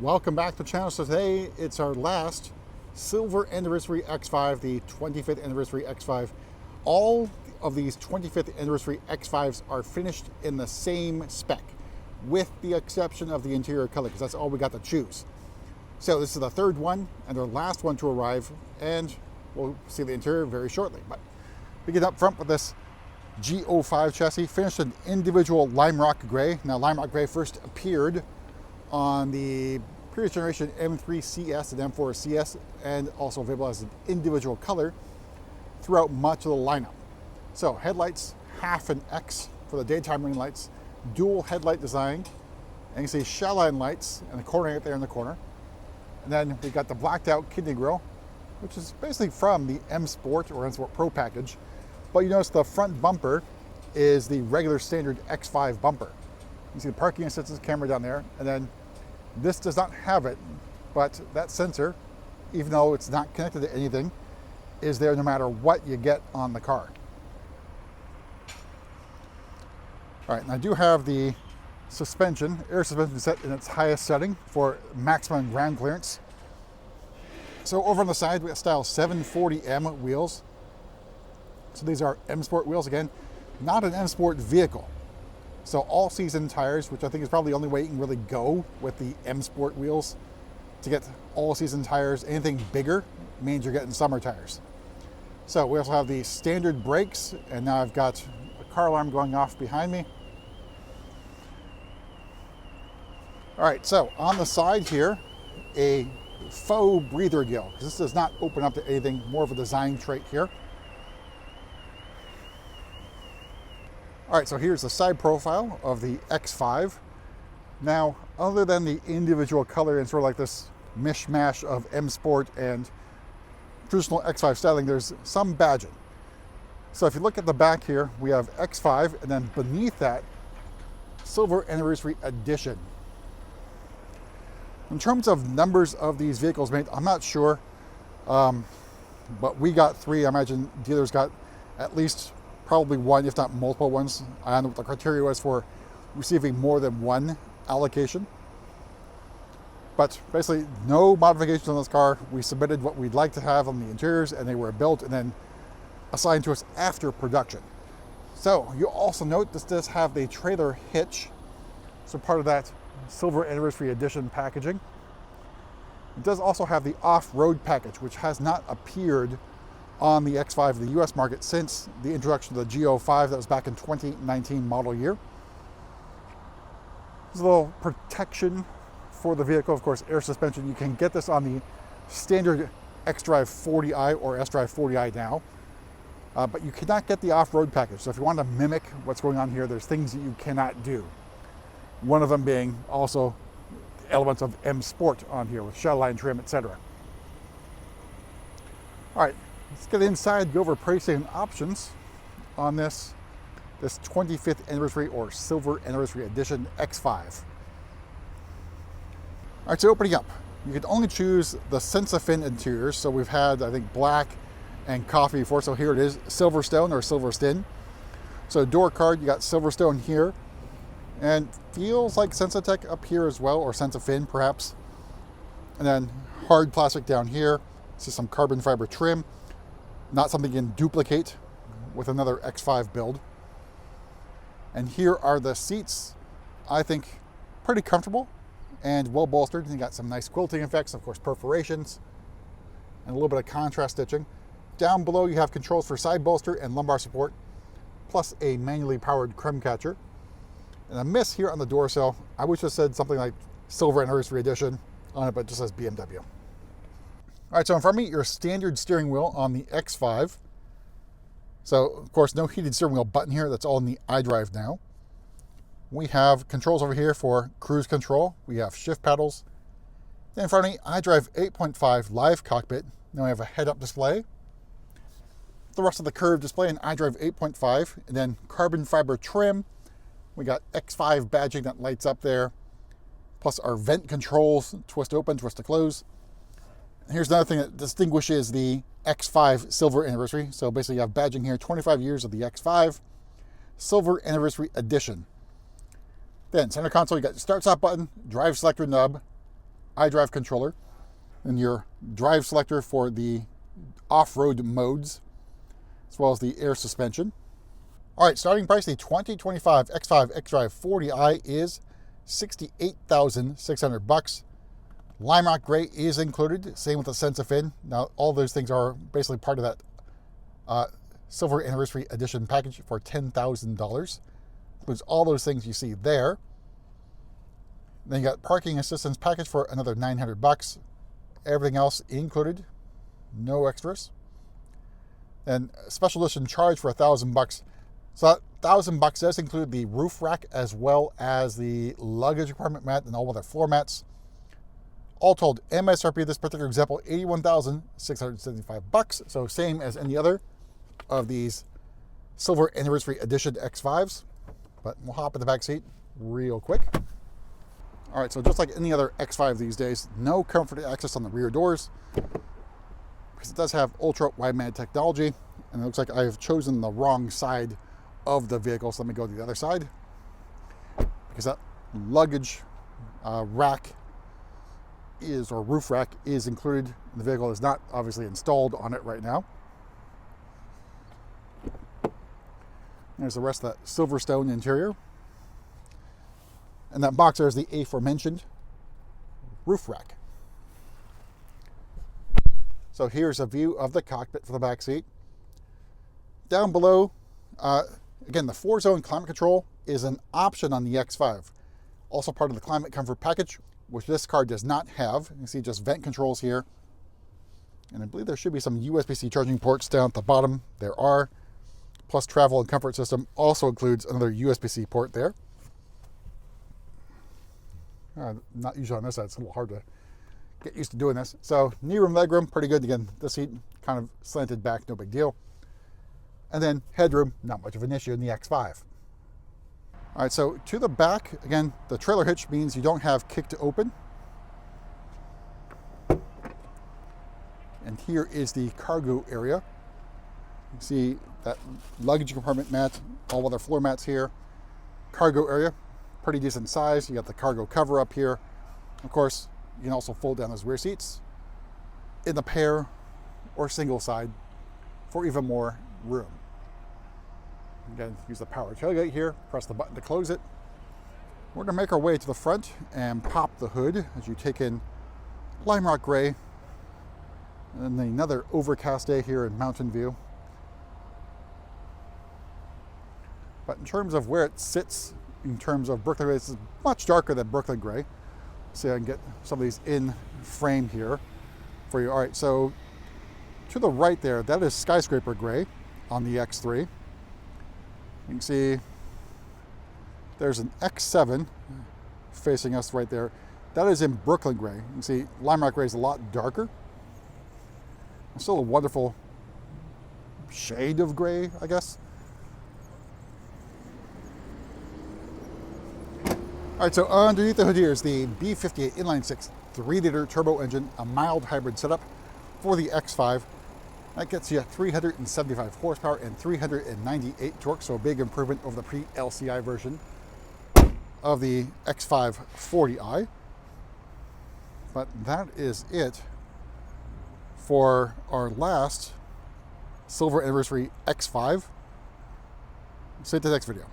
welcome back to the channel. So today it's our last silver Anniversary X5, the 25th Anniversary X5. All of these 25th Anniversary X5s are finished in the same spec, with the exception of the interior color, because that's all we got to choose. So this is the third one and the last one to arrive, and we'll see the interior very shortly. But we get up front with this G05 chassis, finished in individual lime rock gray. Now, lime rock gray first appeared on the previous generation M3 CS and M4 CS, and also available as an individual color throughout much of the lineup. So headlights, half an X for the daytime running lights, dual headlight design, and you see shell-line lights and a corner right there in the corner. And then we got the blacked out kidney grille, which is basically from the M Sport or M Sport Pro package. But you notice the front bumper is the regular standard X5 bumper. You see the parking assistance camera down there, and then this does not have it, but that sensor, even though it's not connected to anything, is there no matter what you get on the car. All right, and I do have the suspension, air suspension set in its highest setting for maximum ground clearance. So over on the side, we got style 740M wheels. So these are M Sport wheels, again, not an M Sport vehicle. So all season tires, which I think is probably the only way you can really go with the M Sport wheels. To get all season tires, anything bigger means you're getting summer tires. So we also have the standard brakes, and now I've got a car alarm going off behind me. All right, so on the side here, a faux breather gill. This does not open up to anything, more of a design trait here. All right, so here's the side profile of the X5. Now, other than the individual color and sort of like this mishmash of M Sport and traditional X5 styling, there's some badging. So if you look at the back here, we have X5, and then beneath that, Silver Anniversary Edition. In terms of numbers of these vehicles made, I'm not sure, but we got 3. I imagine dealers got at least probably 1, if not multiple ones. I don't know what the criteria was for receiving more than 1 allocation. But basically, no modifications on this car. We submitted what we'd like to have on the interiors, and they were built and then assigned to us after production. So you also note this does have the trailer hitch, so part of that Silver Anniversary Edition packaging. It does also have the off-road package, which has not appeared on the X5 in the US market since the introduction of the G05 that was back in 2019 model year. There's a little protection for the vehicle, of course, air suspension. You can get this on the standard X-Drive 40i or S-Drive 40i now, but you cannot get the off-road package. So if you want to mimic what's going on here, there's things that you cannot do. One of them being also elements of M Sport on here with shell line trim, etc. All right, let's get inside, go over pricing and options on this 25th Anniversary or Silver Anniversary Edition X5. All right, so opening up, you can only choose the Sensafin interiors. So we've had, I think, black and coffee before. So here it is, Silverstone or Silverstone. So door card, you got Silverstone here, and feels like Sensatech up here as well, or Sensafin perhaps. And then hard plastic down here. See some carbon fiber trim. Not something you can duplicate with another X5 build. And here are the seats. I think pretty comfortable and well bolstered. You got some nice quilting effects, of course, perforations, and a little bit of contrast stitching. Down below you have controls for side bolster and lumbar support, plus a manually powered crumb catcher. And a miss here on the door sill. I wish it said something like Silver Anniversary Edition on it, but it just says BMW. All right, so in front of me, your standard steering wheel on the X5. So, of course, no heated steering wheel button here. That's all in the iDrive now. We have controls over here for cruise control. We have shift paddles. Then in front of me, iDrive 8.5 live cockpit. Then we have a head-up display. The rest of the curved display in iDrive 8.5. And then carbon fiber trim. We got X5 badging that lights up there. Plus our vent controls, twist open, twist to close. Here's another thing that distinguishes the X5 Silver Anniversary. So basically you have badging here, 25 years of the X5, Silver Anniversary Edition. Then center console, you got your start stop button, drive selector nub, iDrive controller, and your drive selector for the off-road modes, as well as the air suspension. All right, starting price, the 2025 X5 xDrive 40i is $68,600. Lime Rock Gray is included, same with the Sensafin. Now, all those things are basically part of that Silver Anniversary Edition package for $10,000. Includes all those things you see there. Then you got parking assistance package for another $900. Everything else included, no extras. Then special edition charge for $1,000. So that $1,000 does include the roof rack as well as the luggage compartment mat and all other floor mats. All told, MSRP this particular example, $81,675. So same as any other of these Silver Anniversary Edition X5s. But we'll hop in the back seat real quick. All right, so just like any other X5 these days, no comfort access on the rear doors because it does have ultra wideband technology, and it looks like I've chosen the wrong side of the vehicle. So let me go to the other side because that luggage rack is, or roof rack is included. The vehicle is not obviously installed on it right now. There's the rest of that Silverstone interior. And that box there is the aforementioned roof rack. So here's a view of the cockpit for the back seat. Down below, again, the 4-zone climate control is an option on the X5. Also part of the climate comfort package, which this car does not have. You can see just vent controls here. And I believe there should be some USB-C charging ports down at the bottom. There are. Plus travel and comfort system also includes another USB-C port there. Not usually on this side, it's a little hard to get used to doing this. So knee room, leg room, pretty good. Again, this seat kind of slanted back, no big deal. And then headroom, not much of an issue in the X5. All right, so to the back, again, the trailer hitch means you don't have kick to open. And here is the cargo area. You see that luggage compartment mat, all other floor mats here. Cargo area, pretty decent size. You got the cargo cover up here. Of course, you can also fold down those rear seats in the pair or single side for even more room. Again, use the power tailgate here, press the button to close it. We're gonna make our way to the front and pop the hood as you take in Lime Rock Gray and another overcast day here in Mountain View. But in terms of where it sits, in terms of Brooklyn Gray, this is much darker than Brooklyn Gray. See, I can get some of these in frame here for you. All right, so to the right there, that is Skyscraper Gray on the X3. You can see there's an X7 facing us right there. That is in Brooklyn Gray. You can see Lime Rock Gray is a lot darker. Still a wonderful shade of gray, I guess. All right, so underneath the hood here is the B58 inline-six 3-liter turbo engine, a mild hybrid setup for the X5. That gets you 375 horsepower and 398 torque, so a big improvement over the pre-LCI version of the X5 40i. But that is it for our last Silver Anniversary X5. See you at the next video.